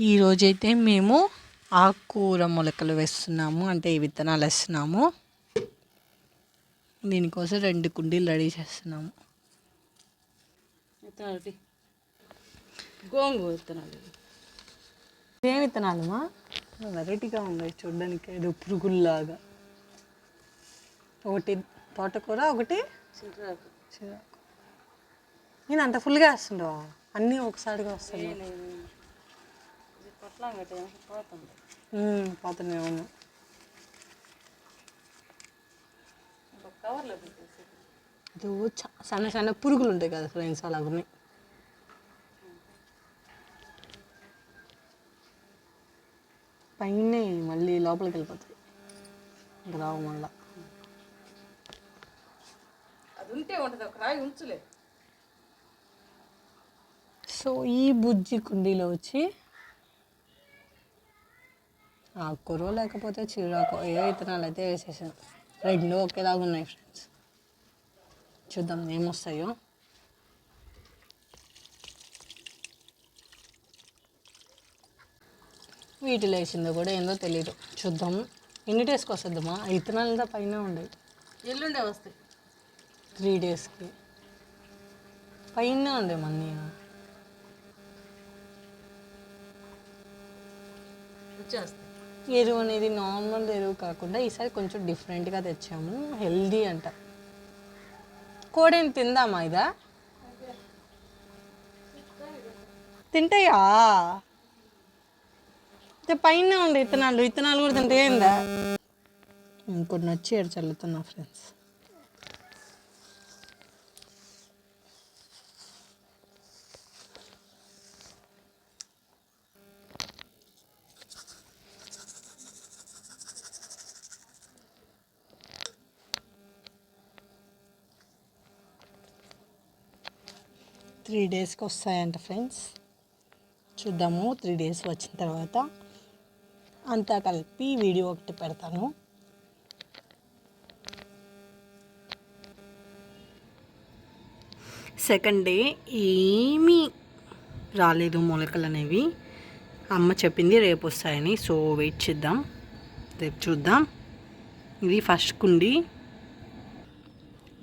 ఈరోజైతే మేము ఆకుకూర మొలకలు వేస్తున్నాము, అంటే ఈ విత్తనాలు వేస్తున్నాము. దీనికోసం 2 కుండీలు రెడీ చేస్తున్నాము. గోంగూర విత్తనాలు. ఏం విత్తనాలమ్మా? వెరైటీగా ఉన్నాయి చూడడానికి, ఏదో పురుగుల్లాగా. ఒకటి తోటకూర, ఒకటి చిరాకు. నేను అంత ఫుల్గా వేస్తుండవా? అన్నీ ఒకసారిగా వస్తాయి. పోతుంది. అవును. సన్న సన్న పురుగులు ఉంటాయి కదా ఫ్రెండ్స్, అలా ఉన్నాయి. పైన మళ్ళీ లోపలికి వెళ్ళిపోతాయి, ఇంకా రావు మళ్ళా. అది ఉంటే ఉంటుంది, ఒక రాయి ఉంచులే. సో ఈ బుజ్జి కుండీలో వచ్చి ఆకుకూర లేకపోతే చిరాకు ఏ విత్తనాలు అయితే వేసేసాను. 2 ఒకేలాగా ఉన్నాయి ఫ్రెండ్స్. చూద్దాం ఏమొస్తాయో. వీటిలో వేసిందో కూడా ఏందో తెలియదు, చూద్దాం. ఎన్ని డేస్కి వస్తుందమ్మా? విత్తనాలంతా పైన ఉండేవి. ఎల్లుండే వస్తాయి. 3 డేస్కి పైన ఉండే మన్నీ. ఎరువు అనేది నార్మల్ ఎరువు కాకుండా ఈసారి కొంచెం డిఫరెంట్గా తెచ్చాము. హెల్దీ అంట. కోడేని తిందామా? ఇదా తింటాయా? పైన ఉండే విత్తనాలు కూడా తింటే ఏందా? ఇంకొన్ని వచ్చి ఏడు చల్లుతున్నా ఫ్రెండ్స్. త్రీ డేస్కి వస్తాయంట ఫ్రెండ్స్. చూద్దాము 3 డేస్ వచ్చిన తర్వాత అంతా కలిపి వీడియో ఒకటి పెడతాను. సెకండ్ డే ఏమీ రాలేదు మొలకలు అనేవి. అమ్మ చెప్పింది రేపు వస్తాయని, సో వెయిట్ చేద్దాం, రేపు చూద్దాం. ఇది ఫస్ట్ కుండి.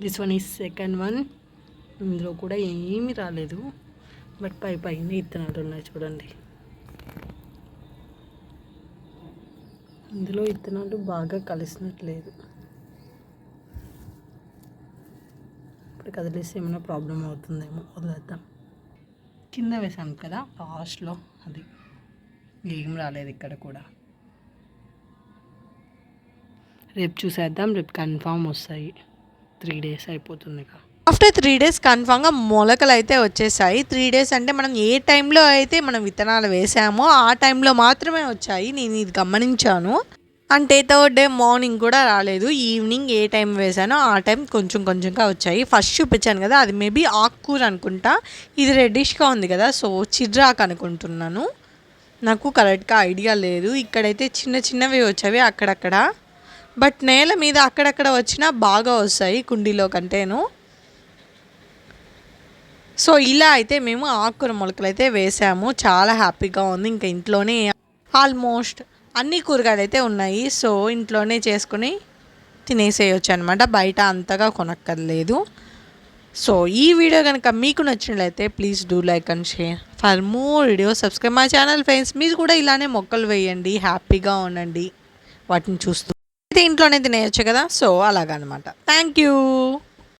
This one is second one. ఇందులో కూడా ఏమీ రాలేదు, బట్ పైన విత్తనాలు ఉన్నాయి చూడండి. ఇందులో విత్తనాలు బాగా కలిసినట్లేదు. ఇప్పుడు కదిలేసి ఏమైనా ప్రాబ్లం అవుతుందేమో, వదిలేద్దాం. కింద వేసాను కదా లాస్ట్లో, అది ఏం రాలేదు ఇక్కడ కూడా. రేపు చూసేద్దాం, రేపు కన్ఫామ్ వస్తాయి. 3 డేస్ అయిపోతుంది ఇక. ఆఫ్టర్ 3 డేస్ కన్ఫామ్గా మొలకలు అయితే వచ్చేసాయి. 3 డేస్ అంటే మనం ఏ టైంలో అయితే మనం విత్తనాలు వేసామో ఆ టైంలో మాత్రమే వచ్చాయి. నేను ఇది గమనించాను. అంటే 3rd డే మార్నింగ్ కూడా రాలేదు. ఈవినింగ్ ఏ టైం వేసానో ఆ టైం కొంచెంగా వచ్చాయి. ఫస్ట్ చూపించాను కదా, అది మేబీ ఆకుకూర అనుకుంటా. ఇది రెడ్డిష్గా ఉంది కదా, సో చిర్రాకు అనుకుంటున్నాను. నాకు కరెక్ట్గా ఐడియా లేదు. ఇక్కడైతే చిన్నవి వచ్చాయి అక్కడక్కడ, బట్ నేల మీద అక్కడక్కడ వచ్చినా బాగా వస్తాయి కుండీలో కంటేను. సో ఇలా అయితే మేము ఆకుకూర మొలకలు అయితే వేసాము. చాలా హ్యాపీగా ఉంది. ఇంకా ఇంట్లోనే ఆల్మోస్ట్ అన్ని కూరగాయలు అయితే ఉన్నాయి. సో ఇంట్లోనే చేసుకుని తినేసేయచ్చు అనమాట, బయట అంతగా కొనక్కర్లేదు. సో ఈ వీడియో కనుక మీకు నచ్చినట్లయితే please do like and share. For more videos subscribe my channel friends. మీరు కూడా ఇలానే మొక్కలు వేయండి, హ్యాపీగా ఉండండి వాటిని చూస్తూ. అయితే ఇంట్లోనే తినేయచ్చు కదా, సో అలాగనమాట. Thank you.